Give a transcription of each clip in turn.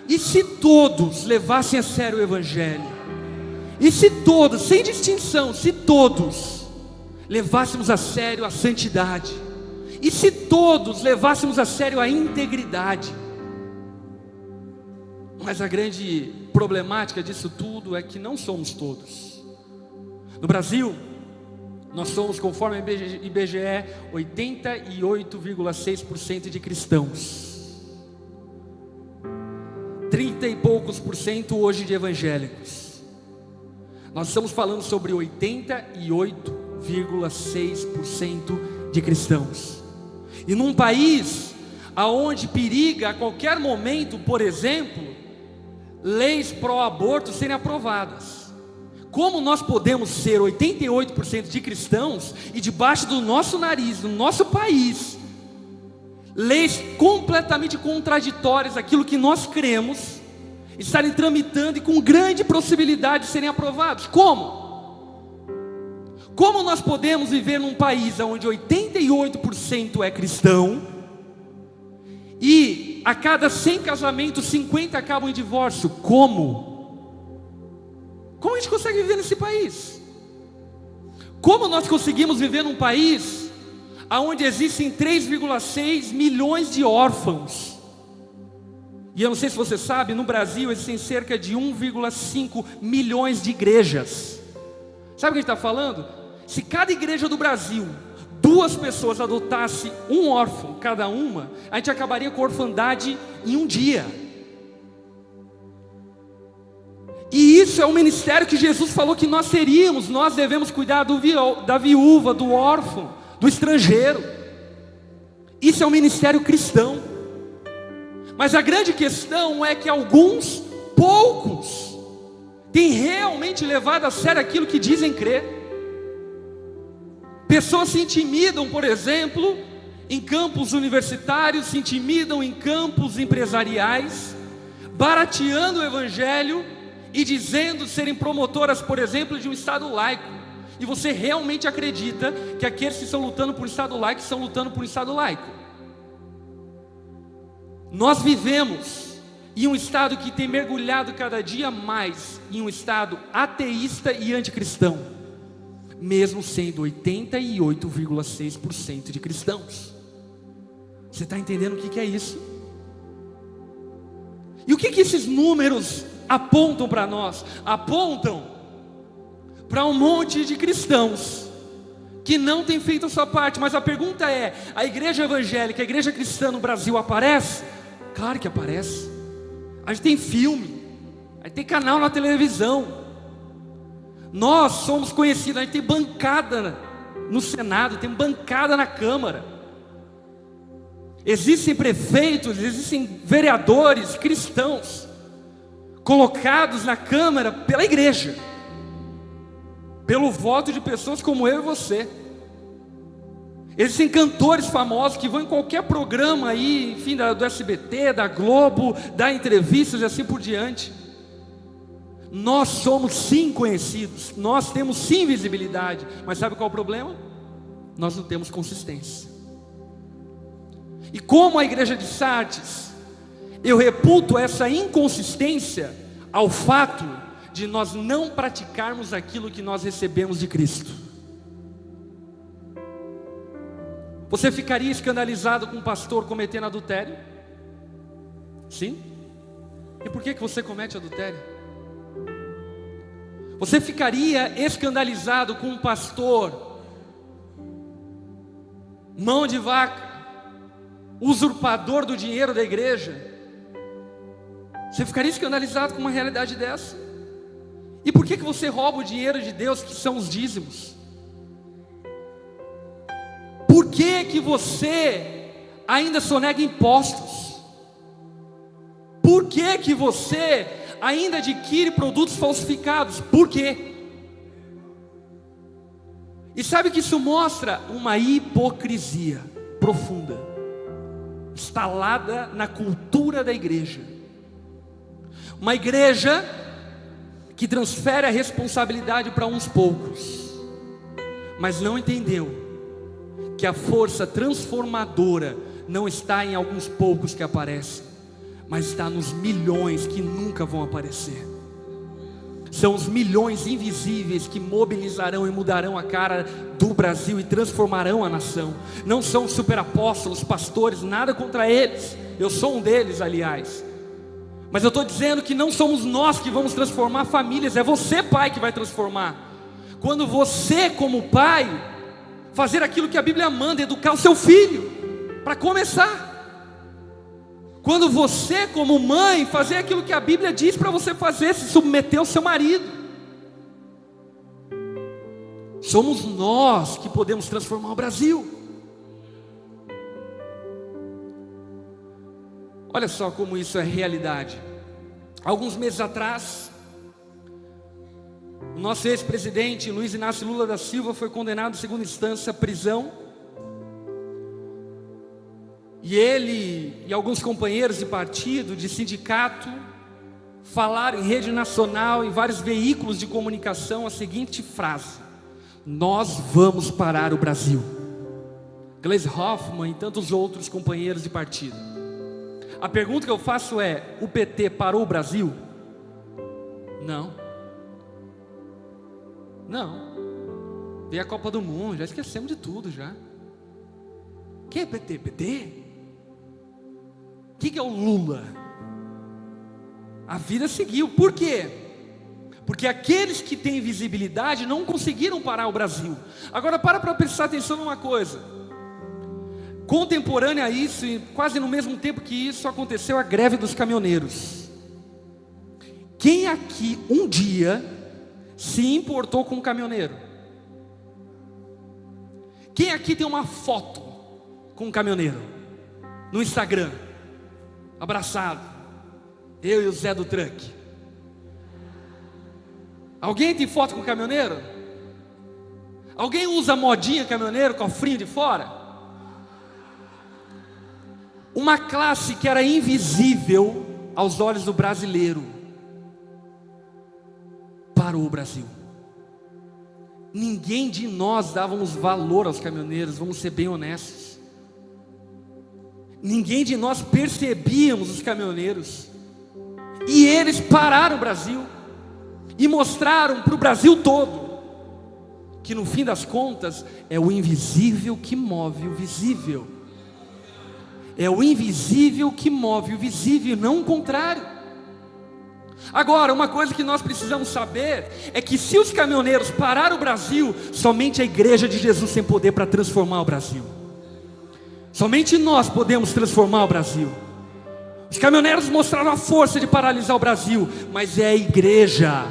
E se todos levassem a sério o Evangelho? E se todos, sem distinção, se todos levássemos a sério a santidade? E se todos levássemos a sério a integridade? Mas a grande problemática disso tudo é que não somos todos. No Brasil, nós somos, conforme a IBGE, 88,6% de cristãos, 30 e poucos por cento hoje de evangélicos. Nós estamos falando sobre 88,6% de cristãos. E num país aonde periga a qualquer momento, por exemplo, leis pró-aborto serem aprovadas. Como nós podemos ser 88% de cristãos e debaixo do nosso nariz, no nosso país, leis completamente contraditórias àquilo que nós cremos, estarem tramitando e com grande possibilidade de serem aprovados? Como? Como nós podemos viver num país onde 88% é cristão e a cada 100 casamentos 50 acabam em divórcio? Como? Como a gente consegue viver nesse país? Como nós conseguimos viver num país onde existem 3,6 milhões de órfãos? E eu não sei se você sabe, no Brasil existem cerca de 1,5 milhões de igrejas. Sabe o que a gente está falando? Se cada igreja do Brasil, 2 pessoas adotassem um órfão cada uma, a gente acabaria com a orfandade em um dia. E isso é o ministério que Jesus falou que nós teríamos. Nós devemos cuidar da viúva, do órfão, do estrangeiro. Isso é o ministério cristão. Mas a grande questão é que alguns, poucos, têm realmente levado a sério aquilo que dizem crer. Pessoas se intimidam, por exemplo, em campos universitários, se intimidam em campos empresariais, barateando o Evangelho e dizendo serem promotoras, por exemplo, de um Estado laico. E você realmente acredita que aqueles que estão lutando por um Estado laico estão lutando por um Estado laico? Nós vivemos em um Estado que tem mergulhado cada dia mais em um Estado ateísta e anticristão, mesmo sendo 88,6% de cristãos. Você está entendendo o que é isso? E o que esses números apontam para nós? Apontam para um monte de cristãos que não tem feito a sua parte. Mas a pergunta é: a igreja evangélica, a igreja cristã no Brasil aparece? Claro que aparece. A gente tem filme, a gente tem canal na televisão, nós somos conhecidos, a gente tem bancada no Senado, tem bancada na Câmara, existem prefeitos, existem vereadores cristãos colocados na Câmara pela igreja, pelo voto de pessoas como eu e você. Existem cantores famosos que vão em qualquer programa aí, enfim, do SBT, da Globo, dar entrevistas e assim por diante. Nós somos sim conhecidos, nós temos sim visibilidade, mas sabe qual é o problema? Nós não temos consistência. E como a igreja de Sardes, eu reputo essa inconsistência ao fato de nós não praticarmos aquilo que nós recebemos de Cristo. Você ficaria escandalizado com um pastor cometendo adultério? Sim? E por que você comete adultério? Você ficaria escandalizado com um pastor mão de vaca, usurpador do dinheiro da igreja? Você ficaria escandalizado com uma realidade dessa? E por que você rouba o dinheiro de Deus, que são os dízimos? Por que você ainda sonega impostos? Por que você ainda adquire produtos falsificados? Por quê? E sabe que isso mostra uma hipocrisia profunda, instalada na cultura da igreja. Uma igreja que transfere a responsabilidade para uns poucos, mas não entendeu que a força transformadora não está em alguns poucos que aparecem, mas está nos milhões que nunca vão aparecer. São os milhões invisíveis que mobilizarão e mudarão a cara do Brasil e transformarão a nação. Não são os superapóstolos, pastores, nada contra eles. Eu sou um deles, aliás. Mas eu estou dizendo que não somos nós que vamos transformar famílias, é você, pai, que vai transformar. Quando você, como pai, fazer aquilo que a Bíblia manda, educar o seu filho, para começar. Quando você, como mãe, fazer aquilo que a Bíblia diz para você fazer, se submeter ao seu marido. Somos nós que podemos transformar o Brasil. Olha só como isso é realidade. Alguns meses atrás, o nosso ex-presidente Luiz Inácio Lula da Silva foi condenado em segunda instância à prisão. E ele e alguns companheiros de partido, de sindicato, falaram em rede nacional, em vários veículos de comunicação, a seguinte frase: nós vamos parar o Brasil. Gleisi Hoffmann e tantos outros companheiros de partido. A pergunta que eu faço é: o PT parou o Brasil? Não. Não. Veio a Copa do Mundo, já esquecemos de tudo já. Quem é PT? PT? O que é o Lula? A vida seguiu. Por quê? Porque aqueles que têm visibilidade não conseguiram parar o Brasil. Agora para prestar atenção numa coisa. Contemporânea a isso, e quase no mesmo tempo que isso, aconteceu a greve dos caminhoneiros. Quem aqui um dia se importou com um caminhoneiro? Quem aqui tem uma foto com um caminhoneiro no Instagram, abraçado, eu e o Zé do truck? Alguém tem foto com caminhoneiro? Alguém usa modinha caminhoneiro, cofrinho de fora? Uma classe que era invisível aos olhos do brasileiro parou o Brasil. Ninguém de nós dávamos valor aos caminhoneiros, vamos ser bem honestos. Ninguém de nós percebíamos os caminhoneiros. E eles pararam o Brasil e mostraram para o Brasil todo que no fim das contas é o invisível que move o visível. É o invisível que move o visível, não o contrário. Agora, uma coisa que nós precisamos saber é que se os caminhoneiros pararam o Brasil, somente a igreja de Jesus tem poder para transformar o Brasil. Somente nós podemos transformar o Brasil. Os caminhoneiros mostraram a força de paralisar o Brasil, mas é a igreja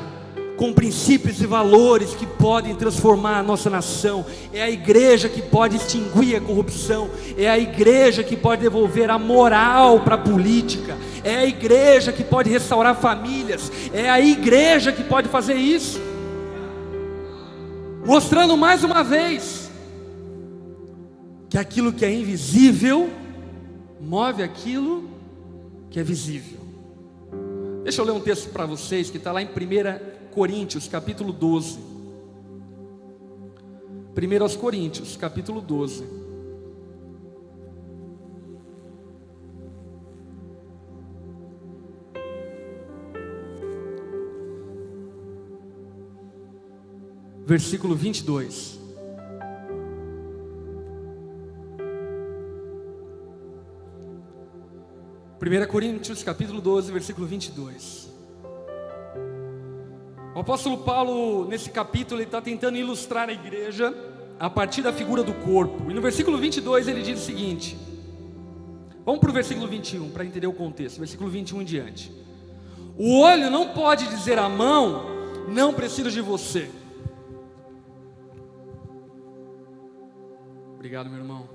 com princípios e valores que podem transformar a nossa nação. É a igreja que pode extinguir a corrupção. É a igreja que pode devolver a moral para a política. É a igreja que pode restaurar famílias. É a igreja que pode fazer isso. Mostrando mais uma vez que aquilo que é invisível move aquilo que é visível. Deixa eu ler um texto para vocês que está lá em 1 Coríntios, capítulo 12. 1 Coríntios, capítulo 12. Versículo 22. Primeira Coríntios, capítulo 12, versículo 22. O apóstolo Paulo, nesse capítulo, ele está tentando ilustrar a igreja a partir da figura do corpo. E no versículo 22 ele diz o seguinte. Vamos para o versículo 21 para entender o contexto. Versículo 21 em diante. O olho não pode dizer à mão: não preciso de você. Obrigado, meu irmão.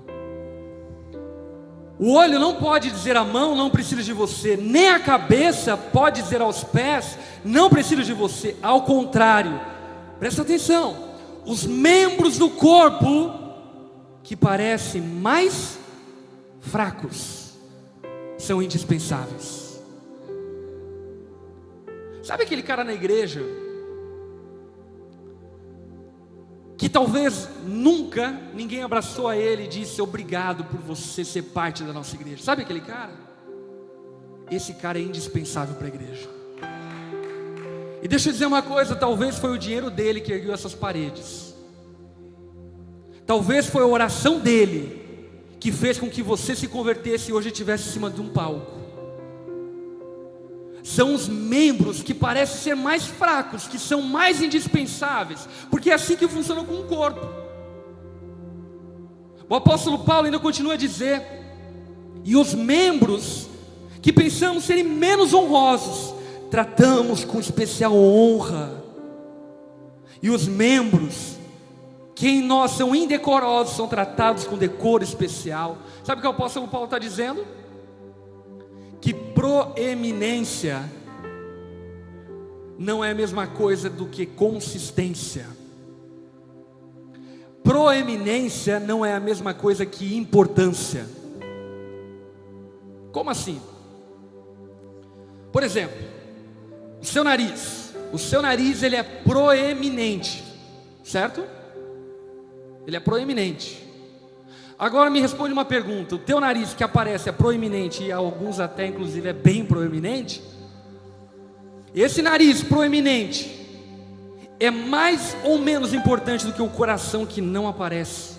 O olho não pode dizer à mão: não preciso de você. Nem a cabeça pode dizer aos pés: não preciso de você. Ao contrário, presta atenção, os membros do corpo que parecem mais fracos são indispensáveis. Sabe aquele cara na igreja que talvez nunca ninguém abraçou a ele e disse: obrigado por você ser parte da nossa igreja? Sabe aquele cara? esse cara é indispensável para a igreja. E deixa eu dizer uma coisa, talvez foi o dinheiro dele que ergueu essas paredes. Talvez foi a oração dele que fez com que você se convertesse e hoje estivesse em cima de um palco. São os membros que parecem ser mais fracos, que são mais indispensáveis, porque é assim que funciona com o corpo. O apóstolo Paulo ainda continua a dizer: e os membros que pensamos serem menos honrosos, tratamos com especial honra. E os membros que em nós são indecorosos, são tratados com decoro especial. Sabe o que o apóstolo Paulo está dizendo? Que proeminência não é a mesma coisa do que consistência. Proeminência não é a mesma coisa que importância. Como assim? Por exemplo, o seu nariz ele é proeminente, certo? Ele é proeminente. Agora me responde uma pergunta: o teu nariz que aparece é proeminente, e alguns até inclusive é bem proeminente? Esse nariz proeminente é mais ou menos importante do que o coração que não aparece?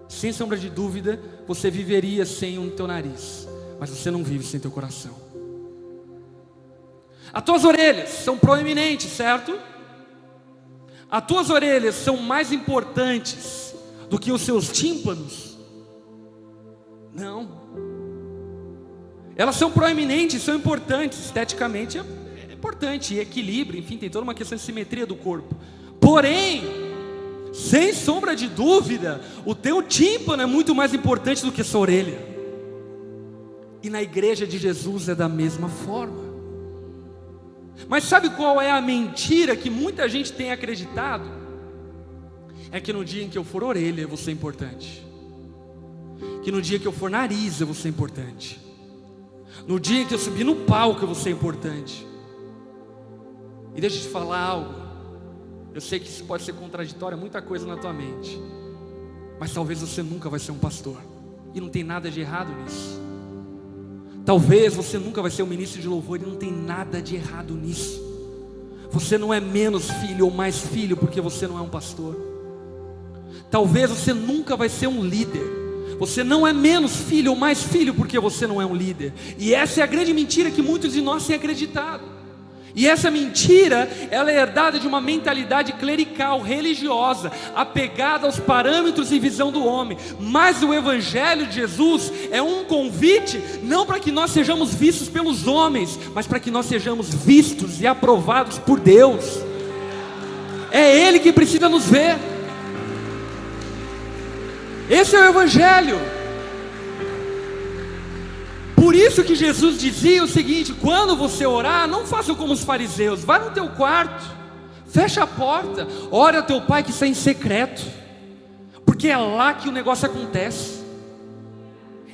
Sem sombra de dúvida, você viveria sem o teu nariz, mas você não vive sem teu coração. As tuas orelhas são proeminentes, certo? As tuas orelhas são mais importantes do que os seus tímpanos? Não. Elas são proeminentes, são importantes, esteticamente é importante, e equilíbrio, enfim, tem toda uma questão de simetria do corpo. Porém, sem sombra de dúvida, o teu tímpano é muito mais importante do que a sua orelha. E na igreja de Jesus é da mesma forma. Mas sabe qual é a mentira que muita gente tem acreditado? É que no dia em que eu for orelha eu vou ser importante, que no dia que eu for nariz eu vou ser importante, no dia em que eu subir no palco eu vou ser importante. E deixa eu te falar algo, eu sei que isso pode ser contraditório, muita coisa na tua mente, mas talvez você nunca vai ser um pastor, e não tem nada de errado nisso. Talvez você nunca vai ser um ministro de louvor, e não tem nada de errado nisso. Você não é menos filho ou mais filho porque você não é um pastor. Talvez você nunca vai ser um líder. Você não é menos filho ou mais filho porque você não é um líder. E essa é a grande mentira que muitos de nós têm acreditado. E essa mentira, ela é herdada de uma mentalidade clerical, religiosa, apegada aos parâmetros e visão do homem. Mas o Evangelho de Jesus é um convite, não para que nós sejamos vistos pelos homens, mas para que nós sejamos vistos e aprovados por Deus. É Ele que precisa nos ver. Esse é o Evangelho. Por isso que Jesus dizia o seguinte: quando você orar, não faça como os fariseus, vai no teu quarto, fecha a porta, ora ao teu pai que está em secreto, porque é lá que o negócio acontece,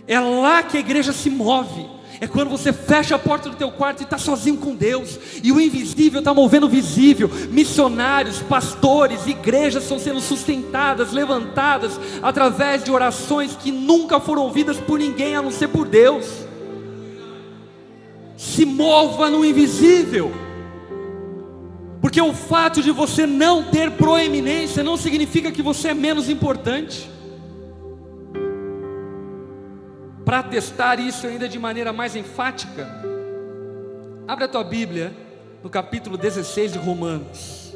é lá que a igreja se move. É quando você fecha a porta do teu quarto e está sozinho com Deus, e o invisível está movendo o visível. Missionários, pastores, igrejas estão sendo sustentadas, levantadas, através de orações que nunca foram ouvidas por ninguém a não ser por Deus. Se mova no invisível, porque o fato de você não ter proeminência não significa que você é menos importante. Para atestar isso ainda de maneira mais enfática, abre a tua Bíblia no capítulo 16 de Romanos.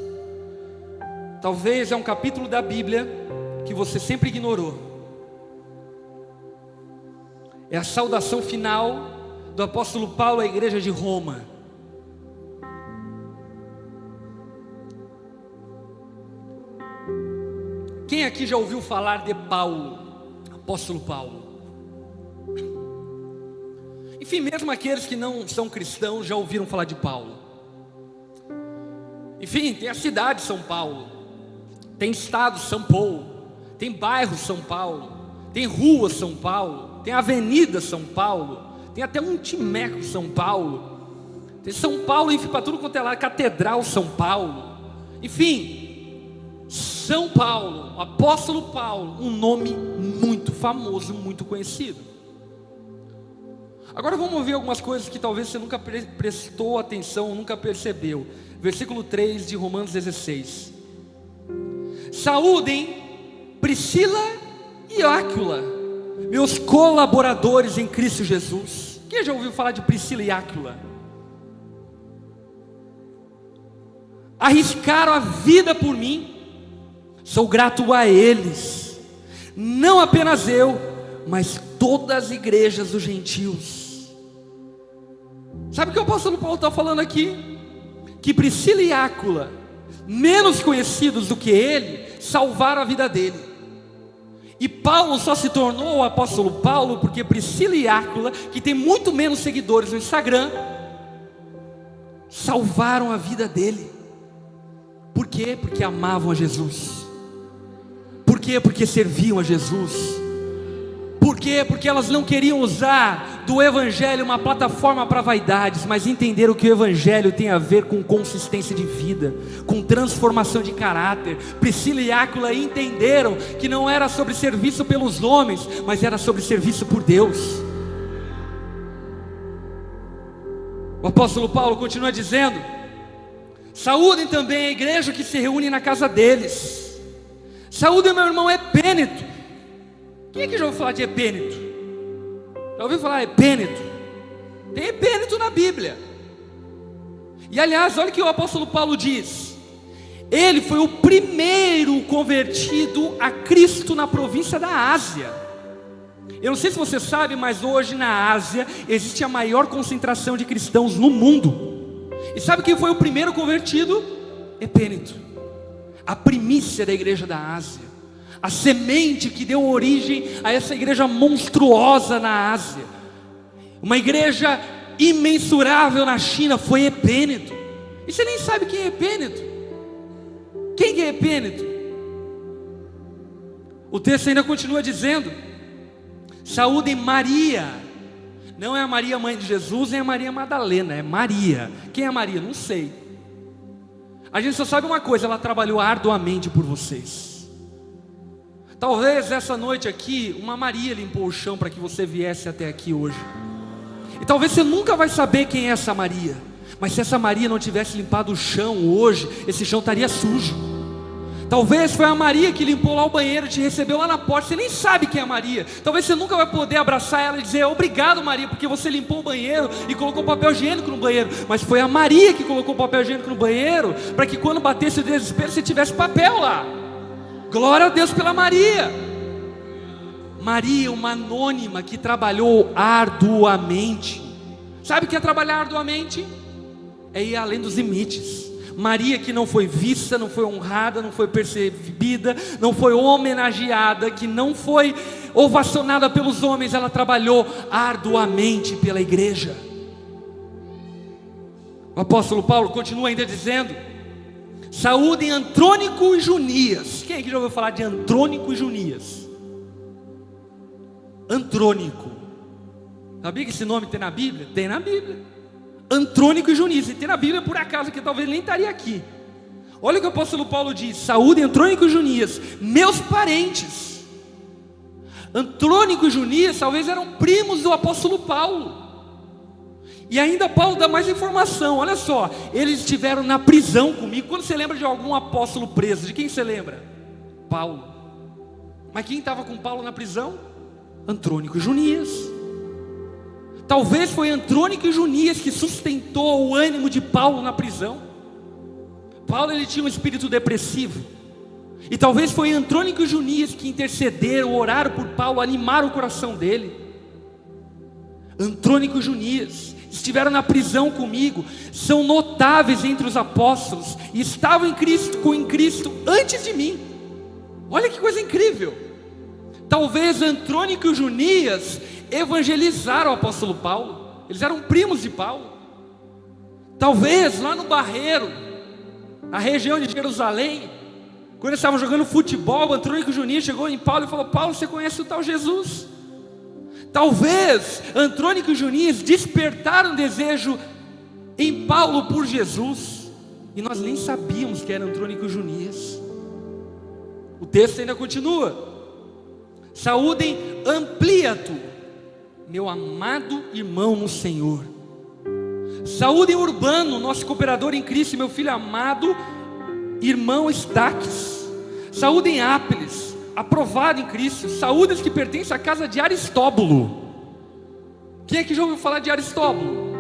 Talvez é um capítulo da Bíblia que você sempre ignorou. É a saudação final do apóstolo Paulo à igreja de Roma. Quem aqui já ouviu falar de Paulo, apóstolo Paulo? Enfim, mesmo aqueles que não são cristãos já ouviram falar de Paulo. Enfim, tem a cidade São Paulo, tem estado São Paulo, tem bairro São Paulo, tem rua São Paulo, tem avenida São Paulo, tem até um timeco São Paulo, tem São Paulo, enfim, para tudo quanto é lá, Catedral São Paulo. Enfim, São Paulo, apóstolo Paulo, um nome muito famoso, muito conhecido. Agora vamos ver algumas coisas que talvez você nunca prestou atenção, nunca percebeu. Versículo 3 de Romanos 16. Saúdem Priscila e Áquila, meus colaboradores em Cristo Jesus. Quem já ouviu falar de Priscila e Áquila? Arriscaram a vida por mim, sou grato a eles. Não apenas eu, mas todas as igrejas dos gentios. Sabe o que o apóstolo Paulo está falando aqui? Que Priscila e Áquila, menos conhecidos do que ele, salvaram a vida dele. E Paulo só se tornou o apóstolo Paulo porque Priscila e Áquila, que tem muito menos seguidores no Instagram, salvaram a vida dele. Por quê? Porque amavam a Jesus. Por quê? Porque serviam a Jesus. Por quê? Porque elas não queriam usar do Evangelho uma plataforma para vaidades, mas entenderam que o Evangelho tem a ver com consistência de vida, com transformação de caráter. Priscila e Áquila entenderam que não era sobre serviço pelos homens, mas era sobre serviço por Deus. O apóstolo Paulo continua dizendo: saúdem também a igreja que se reúne na casa deles. Saúdem meu irmão Epêneto. Quem é que já ouviu falar de Epêneto? Já ouviu falar Epêneto? Tem Epêneto na Bíblia. E aliás, olha o que o apóstolo Paulo diz: ele foi o primeiro convertido a Cristo na província da Ásia. Eu não sei se você sabe, mas hoje na Ásia existe a maior concentração de cristãos no mundo. E sabe quem foi o primeiro convertido? Epêneto, a primícia da igreja da Ásia, a semente que deu origem a essa igreja monstruosa na Ásia, uma igreja imensurável na China, foi Epêneto. E você nem sabe quem é Epêneto. Quem que é Epêneto? O texto ainda continua dizendo: saúdem Maria. Não é a Maria mãe de Jesus, nem a Maria Madalena, é Maria. Quem é Maria? Não sei. A gente só sabe uma coisa: ela trabalhou arduamente por vocês. Talvez essa noite aqui uma Maria limpou o chão para que você viesse até aqui hoje. E talvez você nunca vai saber quem é essa Maria, mas se essa Maria não tivesse limpado o chão hoje, esse chão estaria sujo. Talvez foi a Maria que limpou lá o banheiro, te recebeu lá na porta. Você nem sabe quem é a Maria. Talvez você nunca vai poder abraçar ela e dizer: obrigado Maria, porque você limpou o banheiro e colocou papel higiênico no banheiro. Mas foi a Maria que colocou papel higiênico no banheiro, para que quando batesse o desespero você tivesse papel lá. Glória a Deus pela Maria. Maria, uma anônima que trabalhou arduamente. Sabe o que é trabalhar arduamente? É ir além dos limites. Maria, que não foi vista, não foi honrada, não foi percebida, não foi homenageada, que não foi ovacionada pelos homens, ela trabalhou arduamente pela igreja. O apóstolo Paulo continua ainda dizendo: saúdem Andrônico e Junias. Quem aqui já ouviu falar de Andrônico e Junias? Andrônico, sabia que esse nome tem na Bíblia? Tem na Bíblia. Andrônico e Junias, e tem na Bíblia por acaso, que talvez nem estaria aqui. Olha o que o apóstolo Paulo diz: saúdem Andrônico e Junias, meus parentes. Andrônico e Junias talvez eram primos do apóstolo Paulo. E ainda Paulo dá mais informação. Olha só, eles estiveram na prisão comigo. Quando você lembra de algum apóstolo preso, de quem você lembra? Paulo. Mas quem estava com Paulo na prisão? Andrônico e Junias. Talvez foi Andrônico e Junias que sustentou o ânimo de Paulo na prisão. Paulo, ele tinha um espírito depressivo, e talvez foi Andrônico e Junias que intercederam, oraram por Paulo, animaram o coração dele. Andrônico e Junias estiveram na prisão comigo, são notáveis entre os apóstolos, e estavam em Cristo antes de mim. Olha que coisa incrível. Talvez Andrônico e Junias evangelizaram o apóstolo Paulo, eles eram primos de Paulo. Talvez lá no Barreiro, na região de Jerusalém, quando eles estavam jogando futebol, Andrônico e Junias chegou em Paulo e falou: Paulo, você conhece o tal Jesus? Talvez Andrônico e Junias despertaram um desejo em Paulo por Jesus, e nós nem sabíamos que era Andrônico e Junias. O texto ainda continua: saúdem Ampliato. meu amado irmão no Senhor. Saúdem Urbano, nosso cooperador em Cristo, meu filho amado, irmão Estaques. Saúdem Ápiles, aprovado em Cristo. Saúdes que pertencem à casa de Aristóbulo. Quem é que já ouviu falar de Aristóbulo?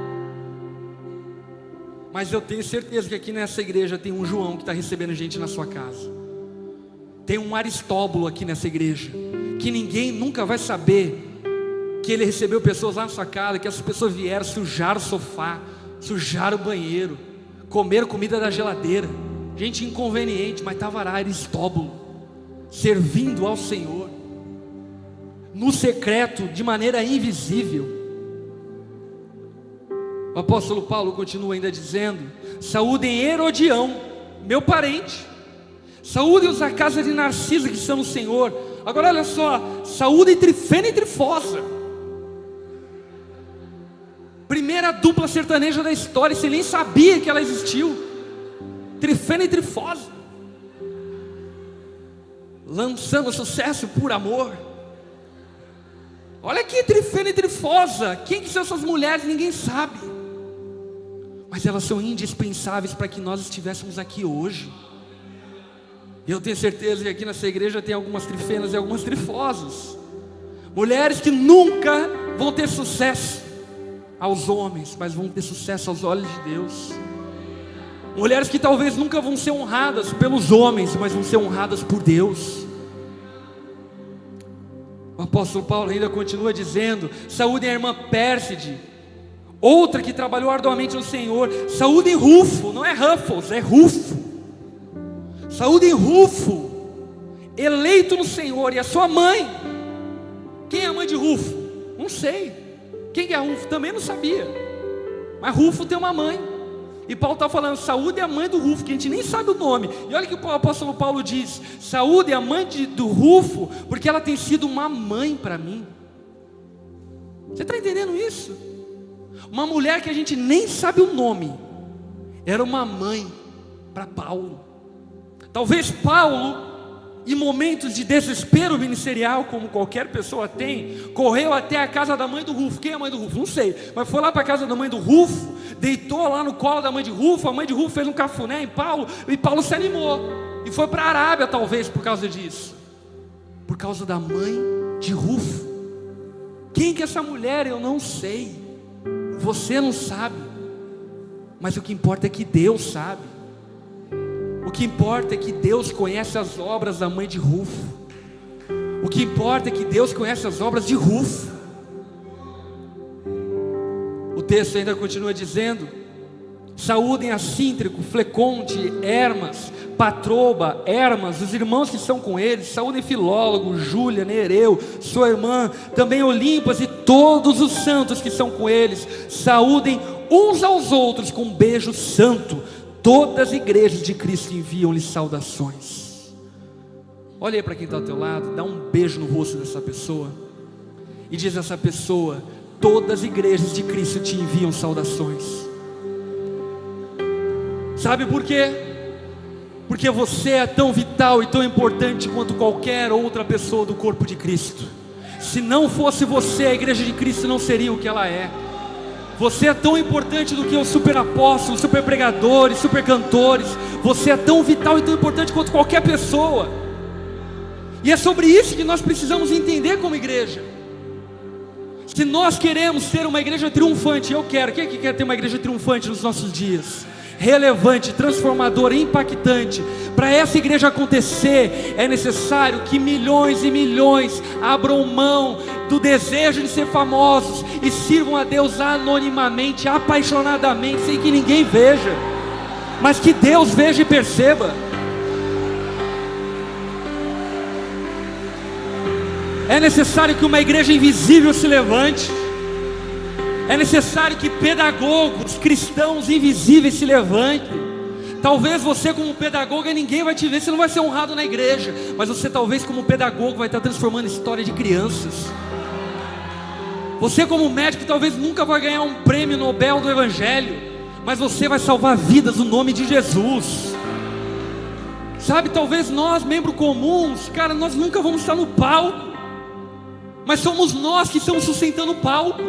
Mas eu tenho certeza que aqui nessa igreja tem um João que está recebendo gente na sua casa. Tem um Aristóbulo aqui nessa igreja, que ninguém nunca vai saber que ele recebeu pessoas lá na sua casa, que essas pessoas vieram sujar o sofá, sujar o banheiro, comer comida da geladeira. Gente inconveniente, mas estava lá Aristóbulo, servindo ao Senhor, no secreto, de maneira invisível. O apóstolo Paulo continua ainda dizendo: saúdem Herodião, meu parente. Saúdem-os a casa de Narcisa, que estão no Senhor. Agora olha só, saúdem Trifena e Trifosa, primeira dupla sertaneja da história. Você nem sabia que ela existiu. Trifena e Trifosa, lançando sucesso por amor. Olha aqui, Trifena e Trifosa. Quem que são essas mulheres? Ninguém sabe, mas elas são indispensáveis para que nós estivéssemos aqui hoje. Eu tenho certeza que aqui nessa igreja tem algumas trifenas e algumas trifosas, mulheres que nunca vão ter sucesso aos homens, mas vão ter sucesso aos olhos de Deus. Mulheres que talvez nunca vão ser honradas pelos homens, mas vão ser honradas por Deus. O apóstolo Paulo ainda continua dizendo: saúdem a irmã Pérside, outra que trabalhou arduamente no Senhor. Saúdem Rufo, não é Ruffles, é Rufo. Saúdem Rufo, eleito no Senhor, e a sua mãe. Quem é a mãe de Rufo? Não sei. Quem é Rufo? Também não sabia. Mas Rufo tem uma mãe. E Paulo está falando: saúde a mãe do Rufo, que a gente nem sabe o nome. E olha o que o apóstolo Paulo diz: saúde a mãe do Rufo, porque ela tem sido uma mãe para mim. Você está entendendo isso? Uma mulher que a gente nem sabe o nome, era uma mãe para Paulo. Talvez Paulo, em momentos de desespero ministerial, como qualquer pessoa tem, correu até a casa da mãe do Rufo. Quem é a mãe do Rufo? Não sei, mas foi lá para a casa da mãe do Rufo, deitou lá no colo da mãe de Rufo. A mãe de Rufo fez um cafuné em Paulo, e Paulo se animou, e foi para a Arábia talvez por causa disso, por causa da mãe de Rufo. Quem que é essa mulher? Eu não sei, você não sabe, mas o que importa é que Deus sabe. O que importa é que Deus conhece as obras da mãe de Rufo. O que importa é que Deus conhece as obras de Rufo. O texto ainda continua dizendo: saúdem a Síntrico, Fleconte, Hermas, Patroba, Hermas, os irmãos que estão com eles. Saúdem Filólogo, Júlia, Nereu, sua irmã, também Olimpas e todos os santos que estão com eles. Saúdem uns aos outros com um beijo santo. Todas as igrejas de Cristo enviam-lhe saudações. Olha aí para quem está ao teu lado, dá um beijo no rosto dessa pessoa e diz a essa pessoa: todas as igrejas de Cristo te enviam saudações. Sabe por quê? Porque você é tão vital e tão importante quanto qualquer outra pessoa do corpo de Cristo. Se não fosse você, a igreja de Cristo não seria o que ela é. Você é tão importante do que os super apóstolos, super pregadores, super cantores. Você é tão vital e tão importante quanto qualquer pessoa. E é sobre isso que nós precisamos entender como igreja. Se nós queremos ter uma igreja triunfante, eu quero. Quem é que quer ter uma igreja triunfante nos nossos dias? Relevante, transformadora, impactante. Para essa igreja acontecer, é necessário que milhões e milhões abram mão do desejo de ser famosos e sirvam a Deus anonimamente, apaixonadamente, sem que ninguém veja, mas que Deus veja e perceba. É necessário que uma igreja invisível se levante. É necessário que pedagogos, cristãos invisíveis se levantem. Talvez você como pedagogo, ninguém vai te ver, você não vai ser honrado na igreja, mas você talvez como pedagogo vai estar transformando a história de crianças. Você como médico talvez nunca vai ganhar um prêmio Nobel do Evangelho, mas você vai salvar vidas no nome de Jesus. Sabe, talvez nós, membros comuns, cara, nós nunca vamos estar no palco, mas somos nós que estamos sustentando o palco.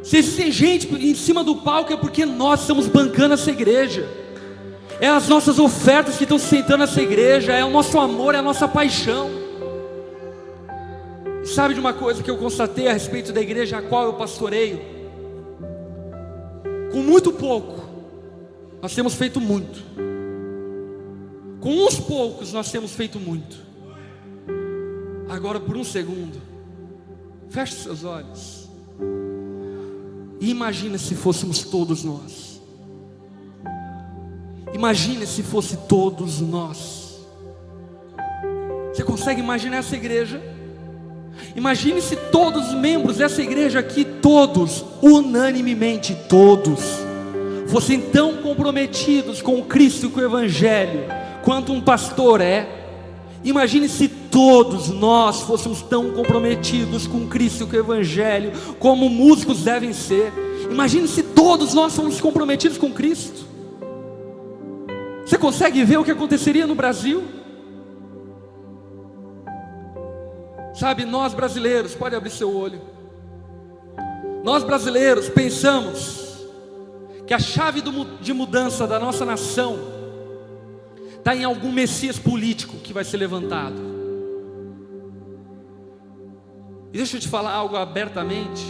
Se existe gente em cima do palco, é porque nós estamos bancando essa igreja. É as nossas ofertas que estão sustentando essa igreja, é o nosso amor, é a nossa paixão. E sabe de uma coisa que eu constatei a respeito da igreja a qual eu pastoreio? Com muito pouco, nós temos feito muito. Com uns poucos, nós temos feito muito. Agora, por um segundo, feche seus olhos e imagina se fôssemos todos nós. Imagine se fosse todos nós. Você consegue imaginar essa igreja? Imagine se todos os membros dessa igreja aqui, todos, unanimemente todos, fossem tão comprometidos com o Cristo e com o Evangelho quanto um pastor é. Imagine se todos nós fôssemos tão comprometidos com Cristo e com o Evangelho como músicos devem ser. Imagine se todos nós fôssemos comprometidos com Cristo. Você consegue ver o que aconteceria no Brasil? Sabe, nós brasileiros, pode abrir seu olho. Nós brasileiros pensamos que a chave de mudança da nossa nação está em algum Messias político que vai ser levantado. E deixa eu te falar algo abertamente.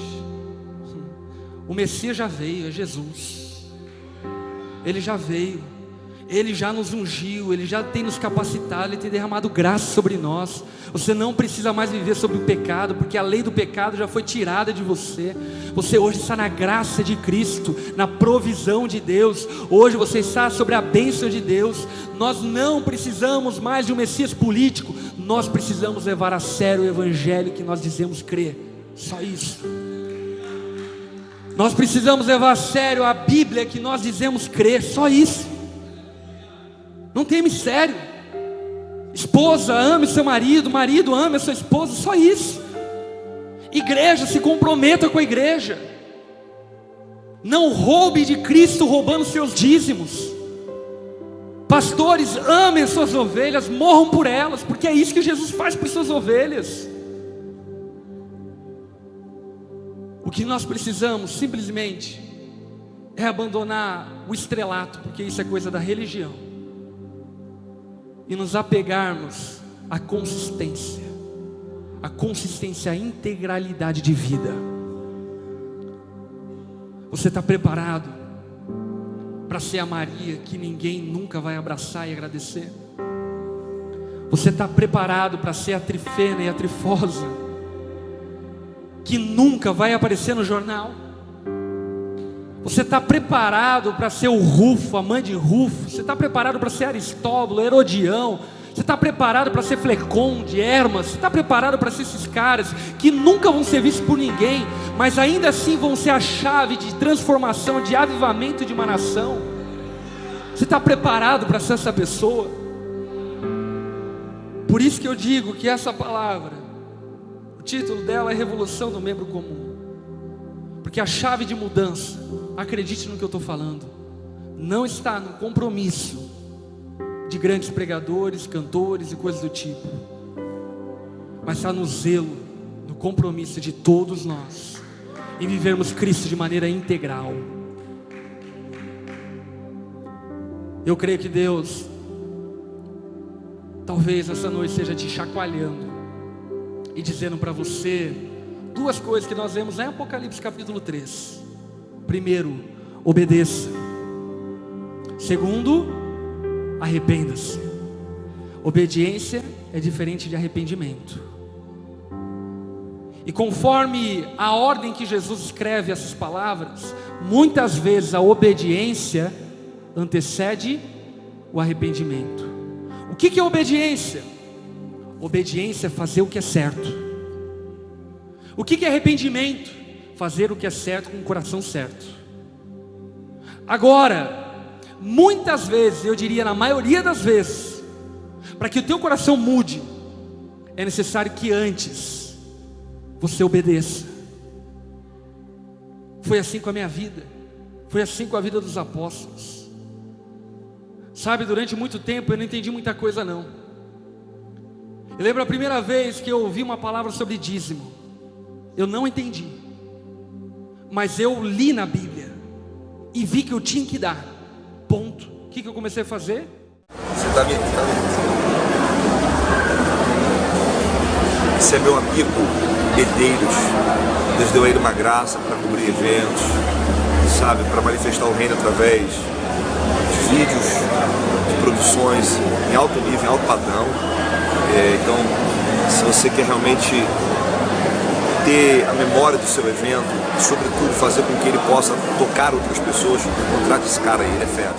O Messias já veio, é Jesus. Ele já veio, Ele já nos ungiu, Ele já tem nos capacitado, Ele tem derramado graça sobre nós. Você não precisa mais viver sobre o pecado, porque a lei do pecado já foi tirada de você. Você hoje está na graça de Cristo, na provisão de Deus. Hoje você está sobre a bênção de Deus. Nós não precisamos mais de um Messias político. Nós precisamos levar a sério o Evangelho que nós dizemos crer. Só isso. Nós precisamos levar a sério a Bíblia que nós dizemos crer. Só isso. Não tem mistério. Esposa, ame seu marido, marido, ame a sua esposa, só isso. Igreja, se comprometa com a igreja. Não roube de Cristo roubando seus dízimos. Pastores, amem as suas ovelhas, morram por elas, porque é isso que Jesus faz por suas ovelhas. O que nós precisamos simplesmente é abandonar o estrelato, porque isso é coisa da religião, e nos apegarmos à consistência, à integralidade de vida. Você está preparado para ser a Maria que ninguém nunca vai abraçar e agradecer? Você está preparado para ser a Trifena e a Trifosa que nunca vai aparecer no jornal? Você está preparado para ser o Rufo, a mãe de Rufo? Você está preparado para ser Aristóbulo, Herodião? Você está preparado para ser Fleconde, Hermas? Você está preparado para ser esses caras que nunca vão ser vistos por ninguém, mas ainda assim vão ser a chave de transformação, de avivamento de uma nação? Você está preparado para ser essa pessoa? Por isso que eu digo que essa palavra, o título dela é Revolução do Membro Comum. Porque a chave de mudança, acredite no que eu estou falando, não está no compromisso de grandes pregadores, cantores e coisas do tipo, mas está no zelo, no compromisso de todos nós em vivermos Cristo de maneira integral. Eu creio que Deus talvez essa noite esteja te chacoalhando e dizendo para você duas coisas que nós vemos em Apocalipse capítulo 3. Primeiro, obedeça. Segundo, arrependa-se. Obediência é diferente de arrependimento. E conforme a ordem que Jesus escreve essas palavras, muitas vezes a obediência antecede o arrependimento. O que é obediência? Obediência é fazer o que é certo. O que é arrependimento? Fazer o que é certo com o coração certo. Agora, muitas vezes, eu diria na maioria das vezes, para que o teu coração mude, é necessário que antes você obedeça. Foi assim com a minha vida, foi assim com a vida dos apóstolos. Sabe, durante muito tempo eu não entendi muita coisa não. Eu lembro a primeira vez que eu ouvi uma palavra sobre dízimo. Eu não entendi, mas eu li na Bíblia e vi que eu tinha que dar. Ponto. O que eu comecei a fazer? Você está me Você é meu amigo Medeiros. Deus deu a ele uma graça para cobrir eventos, sabe, para manifestar o reino através de vídeos, de produções em alto nível, em alto padrão. Então, se você quer realmente ter a memória do seu evento e, sobretudo, fazer com que ele possa tocar outras pessoas, contrate esse cara aí, ele é fera.